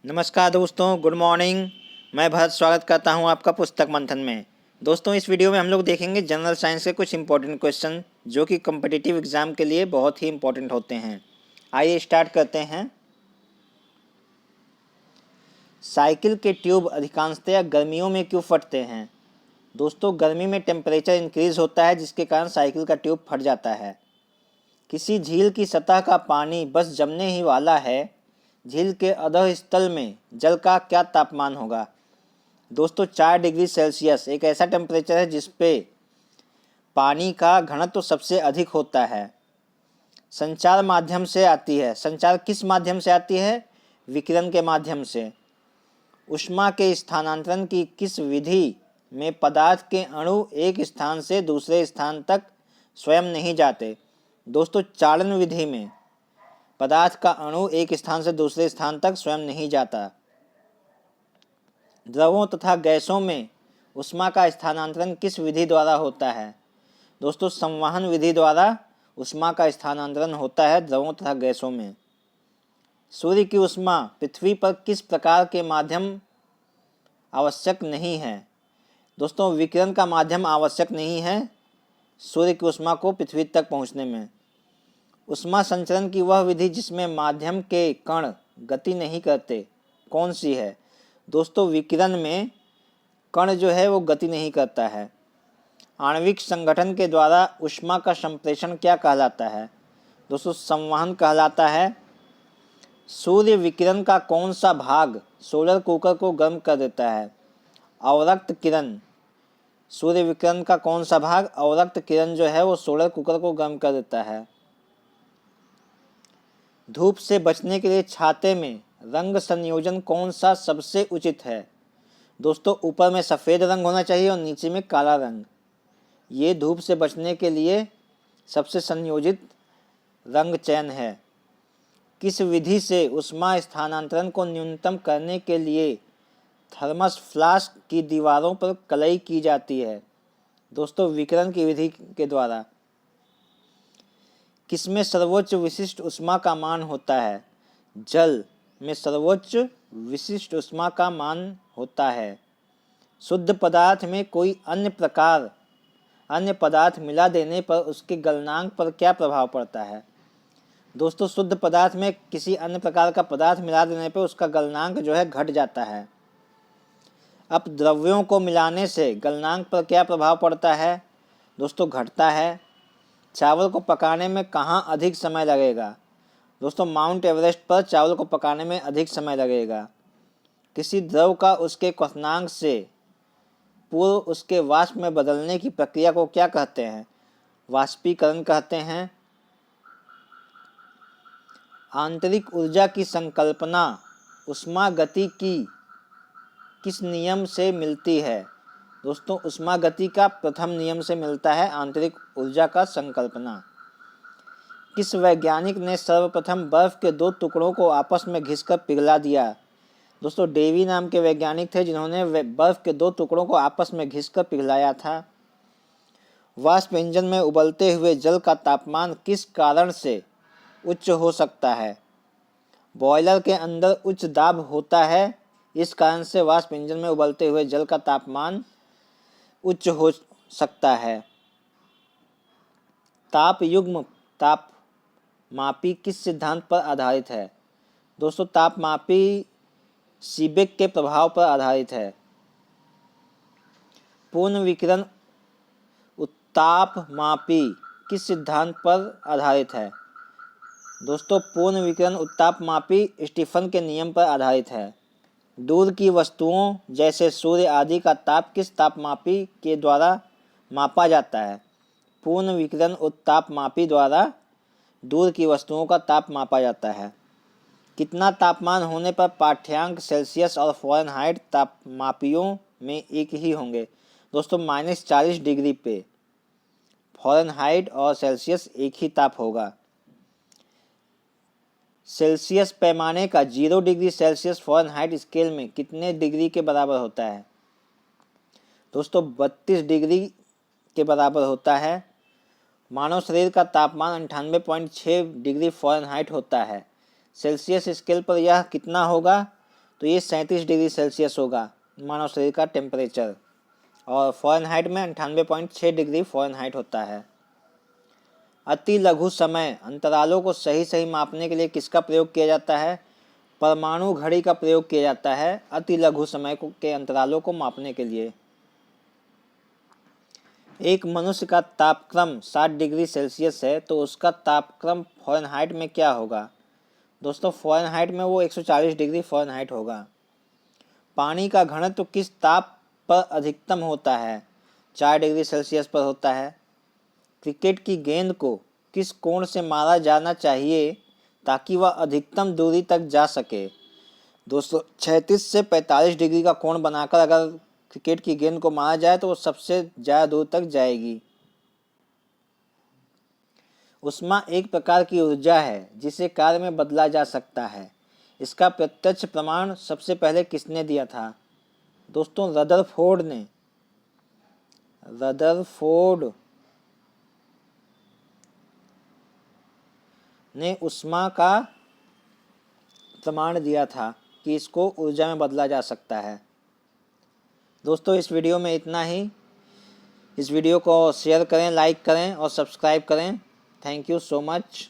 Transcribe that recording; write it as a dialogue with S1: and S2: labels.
S1: नमस्कार दोस्तों, good morning. मैं भरत स्वागत करता हूं आपका पुस्तक मंथन में। दोस्तों, इस वीडियो में हम लोग देखेंगे जनरल साइंस के कुछ इंपॉर्टेंट क्वेश्चन जो कि कॉम्पिटिटिव एग्जाम के लिए बहुत ही इंपॉर्टेंट होते हैं। आइए स्टार्ट करते हैं। साइकिल के ट्यूब अधिकांशतया गर्मियों में क्यों फटते हैं? दोस्तों, गर्मी में टेम्परेचर इंक्रीज होता है जिसके कारण साइकिल का ट्यूब फट जाता है। किसी झील की सतह का पानी बस जमने ही वाला है। झील के अधः स्थल में जल का क्या तापमान होगा? दोस्तों, 4 डिग्री सेल्सियस एक ऐसा टेम्परेचर है जिस पे पानी का घनत्व सबसे अधिक होता है। संचार माध्यम से आती है। संचार किस माध्यम से आती है? विकिरण के माध्यम से। ऊष्मा के स्थानांतरण की किस विधि में पदार्थ के अणु एक स्थान से दूसरे स्थान तक स्वयं नहीं जाते? दोस्तों, चालन विधि में पदार्थ का अणु एक स्थान से दूसरे स्थान तक स्वयं नहीं जाता। द्रवों तथा गैसों में ऊष्मा का स्थानांतरण किस विधि द्वारा होता है? दोस्तों, संवहन विधि द्वारा ऊष्मा का स्थानांतरण होता है द्रवों तथा गैसों में। सूर्य की ऊष्मा पृथ्वी पर किस प्रकार के माध्यम आवश्यक नहीं है? दोस्तों, विकिरण का माध्यम आवश्यक नहीं है सूर्य की ऊष्मा को पृथ्वी तक पहुंचने में। ऊष्मा संचरण की वह विधि जिसमें माध्यम के कण गति नहीं करते कौन सी है? दोस्तों, विकिरण में कण जो है वो गति नहीं करता है। आणविक संगठन के द्वारा ऊष्मा का संप्रेषण क्या कहलाता है? दोस्तों, संवहन कहलाता है। सूर्य विकिरण का कौन सा भाग सोलर कुकर को गर्म कर देता है? अवरक्त किरण। सूर्य विकिरण का कौन सा भाग अवरक्त किरण जो है वो सोलर कुकर को गर्म कर देता है। धूप से बचने के लिए छाते में रंग संयोजन कौन सा सबसे उचित है? दोस्तों, ऊपर में सफ़ेद रंग होना चाहिए और नीचे में काला रंग। ये धूप से बचने के लिए सबसे संयोजित रंग चयन है। किस विधि से ऊष्मा स्थानांतरण को न्यूनतम करने के लिए थर्मस फ्लास्क की दीवारों पर कलई की जाती है? दोस्तों, विकिरण की विधि के द्वारा। किसमें सर्वोच्च विशिष्ट ऊष्मा का मान होता है? जल में सर्वोच्च विशिष्ट ऊष्मा का मान होता है। शुद्ध पदार्थ में कोई अन्य पदार्थ मिला देने पर उसके गलनांक पर क्या प्रभाव पड़ता है? दोस्तों, शुद्ध पदार्थ में किसी अन्य प्रकार का पदार्थ मिला देने पर उसका गलनांक जो है घट जाता है। अब द्रव्यों को मिलाने से गलनांक पर क्या प्रभाव पड़ता है? दोस्तों, घटता है। चावल को पकाने में कहाँ अधिक समय लगेगा? दोस्तों, माउंट एवरेस्ट पर चावल को पकाने में अधिक समय लगेगा। किसी द्रव का उसके क्वथनांक से पूर्व उसके वाष्प में बदलने की प्रक्रिया को क्या कहते हैं? वाष्पीकरण कहते हैं। आंतरिक ऊर्जा की संकल्पना ऊष्मा गति की किस नियम से मिलती है? दोस्तों, ऊष्मा गति का प्रथम नियम से मिलता है आंतरिक ऊर्जा का संकल्पना। किस वैज्ञानिक ने सर्वप्रथम बर्फ के 2 टुकड़ों को आपस में घिसकर पिघला दिया? दोस्तों, डेवी नाम के वैज्ञानिक थे जिन्होंने बर्फ के 2 टुकड़ों को आपस में घिसकर पिघलाया था। वाष्प इंजन में उबलते हुए जल का तापमान किस कारण से उच्च हो सकता है? बॉयलर के अंदर उच्च दाब होता है, इस कारण से वाष्प इंजन में उबलते हुए जल का तापमान उच्च हो सकता है। ताप युग्म तापमापी किस सिद्धांत पर आधारित है? दोस्तों, तापमापी सीबेक के प्रभाव पर आधारित है। पूर्ण विकिरण उत्तापमापी किस सिद्धांत पर आधारित है? दोस्तों, पूर्ण विकिरण उत्तापमापी स्टीफन के नियम पर आधारित है। दूर की वस्तुओं जैसे सूर्य आदि का ताप किस तापमापी के द्वारा मापा जाता है? पूर्ण विकिरण उत्तापमापी द्वारा दूर की वस्तुओं का ताप मापा जाता है। कितना तापमान होने पर पाठ्यांक सेल्सियस और फ़ारेनहाइट तापमापियों में एक ही होंगे? दोस्तों, -40 डिग्री पे फ़ारेनहाइट और सेल्सियस एक ही ताप होगा। सेल्सियस पैमाने का 0 डिग्री सेल्सियस फ़ारेनहाइट स्केल में कितने डिग्री के बराबर होता है? दोस्तों, 32 डिग्री के बराबर होता है। मानव शरीर का तापमान 98.6 डिग्री फ़ारेनहाइट होता है। सेल्सियस स्केल पर यह कितना होगा? तो ये 37 डिग्री सेल्सियस होगा मानव शरीर का टेम्परेचर, और फ़ारेनहाइट में 98.6 डिग्री फ़ारेनहाइट होता है। अति लघु समय अंतरालों को सही सही मापने के लिए किसका प्रयोग किया जाता है? परमाणु घड़ी का प्रयोग किया जाता है अति लघु समय के अंतरालों को मापने के लिए। एक मनुष्य का तापक्रम 60 डिग्री सेल्सियस है तो उसका तापक्रम फ़ारेनहाइट में क्या होगा? दोस्तों फ़ारेनहाइट में वो 140 डिग्री फ़ारेनहाइट होगा। पानी का घनत्व किस ताप पर अधिकतम होता है? 4 डिग्री सेल्सियस पर होता है। क्रिकेट की गेंद को किस कोण से मारा जाना चाहिए ताकि वह अधिकतम दूरी तक जा सके? दोस्तों 36 से 45 डिग्री का कोण बनाकर अगर क्रिकेट की गेंद को मारा जाए तो वो सबसे ज़्यादा दूर तक जाएगी। ऊष्मा एक प्रकार की ऊर्जा है जिसे कार्य में बदला जा सकता है। इसका प्रत्यक्ष प्रमाण सबसे पहले किसने दिया था? दोस्तों रदरफोर्ड ने ऊष्मा का प्रमाण दिया था कि इसको ऊर्जा में बदला जा सकता है। दोस्तों इस वीडियो में इतना ही। इस वीडियो को शेयर करें, लाइक करें और सब्सक्राइब करें। Thank you so much.